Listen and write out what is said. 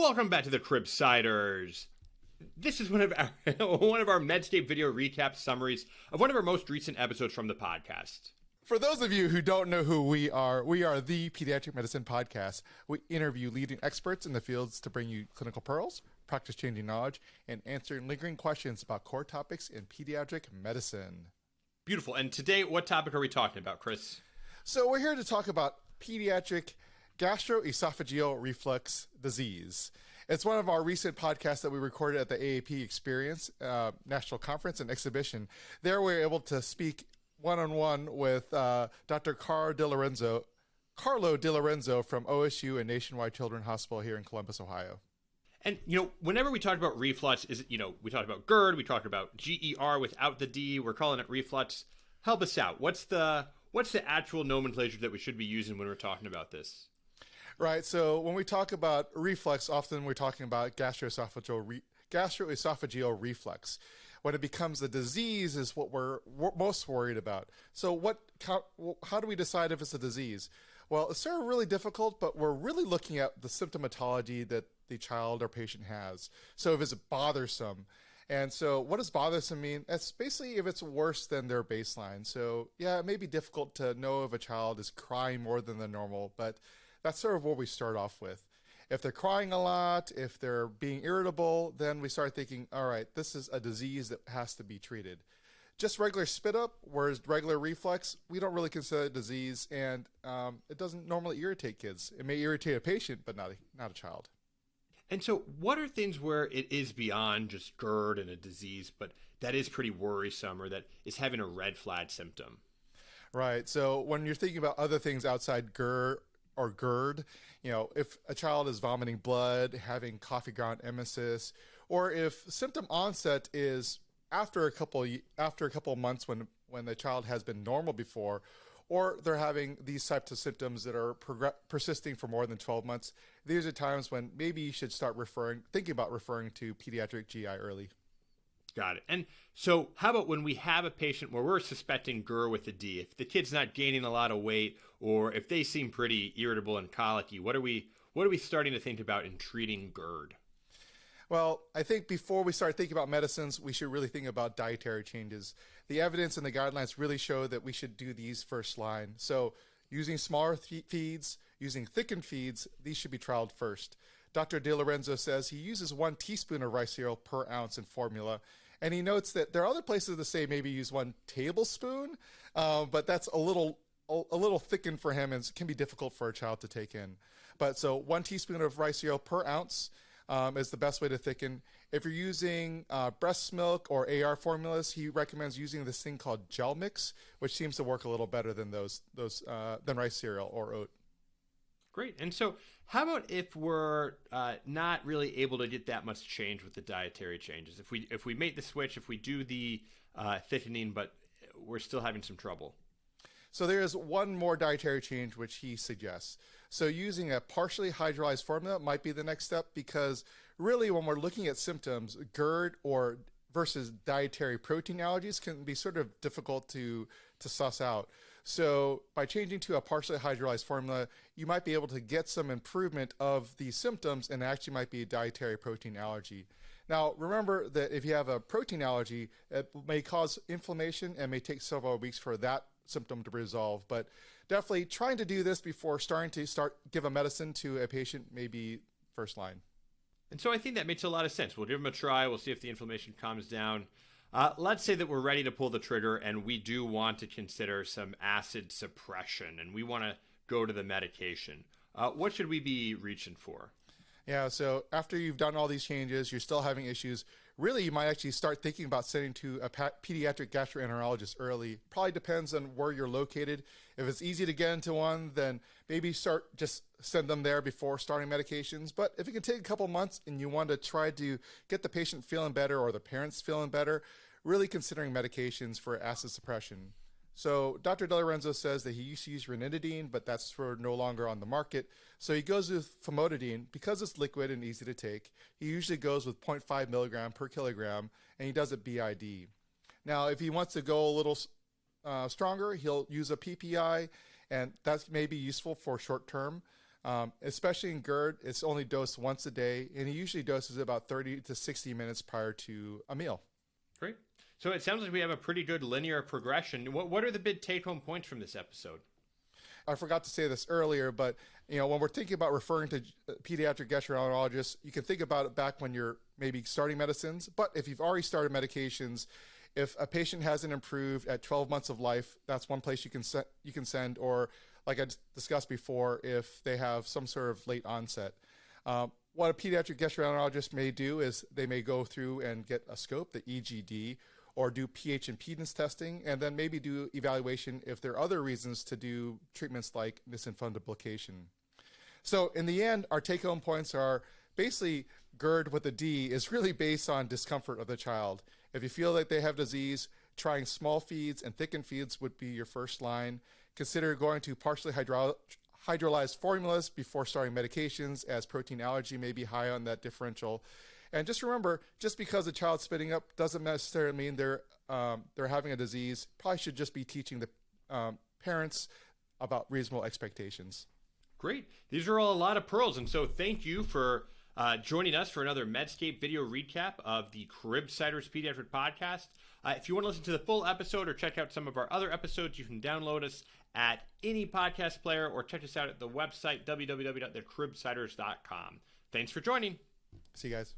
Welcome back to the Cribsiders. This is one of our one of our Medscape video recap summaries of one of our most recent episodes from the podcast. For those of you who don't know who we are the Pediatric Medicine Podcast. We interview leading experts in the fields to bring you clinical pearls, practice-changing knowledge, and answer lingering questions about core topics in pediatric medicine. Beautiful. And today, what topic are we talking about, Chris? So we're here to talk about pediatric gastroesophageal reflux disease. It's one of our recent podcasts that we recorded at the AAP Experience National Conference and Exhibition. There we were able to speak one-on-one with Dr. Carlo DiLorenzo from OSU and Nationwide Children's Hospital here in Columbus, Ohio. And, whenever we talk about reflux, we talk about GERD, we talk about GER without the D, we're calling it reflux. Help us out. What's the actual nomenclature that we should be using when we're talking about this? Right. So when we talk about reflux, often we're talking about gastroesophageal reflux. When it becomes a disease is what we're most worried about. So how do we decide if it's a disease? Well, it's sort of really difficult, but we're really looking at the symptomatology that the child or patient has. So if it's bothersome. And so what does bothersome mean? That's basically if it's worse than their baseline. So yeah, it may be difficult to know if a child is crying more than the normal, but that's sort of what we start off with. If they're crying a lot, if they're being irritable, then we start thinking, all right, this is a disease that has to be treated. Just regular spit up, whereas regular reflux, we don't really consider a disease, and it doesn't normally irritate kids. It may irritate a patient, but not a child. And so what are things where it is beyond just GERD and a disease, but that is pretty worrisome or that is having a red flag symptom? Right. So when you're thinking about other things outside GERD, if a child is vomiting blood, having coffee ground emesis, or if symptom onset is after a couple of months when the child has been normal before, or they're having these types of symptoms that are persisting for more than 12 months, these are times when maybe you should start thinking about referring to pediatric GI early. Got it. And so how about when we have a patient where we're suspecting GER with a D, if the kid's not gaining a lot of weight or if they seem pretty irritable and colicky, what are we starting to think about in treating GERD? Well, I think before we start thinking about medicines, we should really think about dietary changes. The evidence and the guidelines really show that we should do these first line. So using smaller feeds, using thickened feeds, these should be trialed first. Dr. DiLorenzo says he uses 1 teaspoon of rice cereal per ounce in formula. And he notes that there are other places that say maybe use 1 tablespoon, but that's a little thickened for him and can be difficult for a child to take in. But so 1 teaspoon of rice cereal per ounce is the best way to thicken. If you're using breast milk or AR formulas, he recommends using this thing called gel mix, which seems to work a little better than than rice cereal or oat. Great. And so how about if we're not really able to get that much change with the dietary changes? If we make the switch, if we do the thickening, but we're still having some trouble? So there is one more dietary change which he suggests. So using a partially hydrolyzed formula might be the next step, because really when we're looking at symptoms, GERD versus dietary protein allergies can be sort of difficult to suss out. So by changing to a partially hydrolyzed formula, you might be able to get some improvement of the symptoms and actually might be a dietary protein allergy. Now, remember that if you have a protein allergy, it may cause inflammation and may take several weeks for that symptom to resolve. But definitely trying to do this before starting to give a medicine to a patient may be first line. And so I think that makes a lot of sense. We'll give them a try. We'll see if the inflammation calms down. Let's say that we're ready to pull the trigger and we do want to consider some acid suppression and we want to go to the medication. What should we be reaching for? Yeah, so after you've done all these changes, you're still having issues, really you might actually start thinking about sending to a pediatric gastroenterologist early. Probably depends on where you're located. If it's easy to get into one, then maybe just send them there before starting medications. But if it can take a couple months and you want to try to get the patient feeling better or the parents feeling better, really considering medications for acid suppression. So Dr. DiLorenzo says that he used to use ranitidine, but that's no longer on the market. So he goes with famotidine. Because it's liquid and easy to take, he usually goes with 0.5 milligram per kilogram, and he does it BID. Now, if he wants to go a little stronger, he'll use a PPI, and that may be useful for short term. Especially in GERD, it's only dosed once a day, and he usually doses about 30 to 60 minutes prior to a meal. Great. So it sounds like we have a pretty good linear progression. What are the big take-home points from this episode? I forgot to say this earlier, but when we're thinking about referring to pediatric gastroenterologists, you can think about it back when you're maybe starting medicines. But if you've already started medications, if a patient hasn't improved at 12 months of life, that's one place you can send. Or like I discussed before, if they have some sort of late onset. What a pediatric gastroenterologist may do is they may go through and get a scope, the EGD, or do pH impedance testing, and then maybe do evaluation if there are other reasons to do treatments like Nissen fundoplication. So in the end, our take-home points are basically GERD with a D is really based on discomfort of the child. If you feel like they have disease, trying small feeds and thickened feeds would be your first line. Consider going to partially hydrolyzed formulas before starting medications, as protein allergy may be high on that differential. And just remember, just because a child's spitting up doesn't necessarily mean they're having a disease. Probably should just be teaching the parents about reasonable expectations. Great. These are all a lot of pearls. And so thank you for joining us for another Medscape video recap of the Cribsiders Pediatric Podcast. If you want to listen to the full episode or check out some of our other episodes, you can download us at any podcast player or check us out at the website, www.thecribsiders.com. Thanks for joining. See you guys.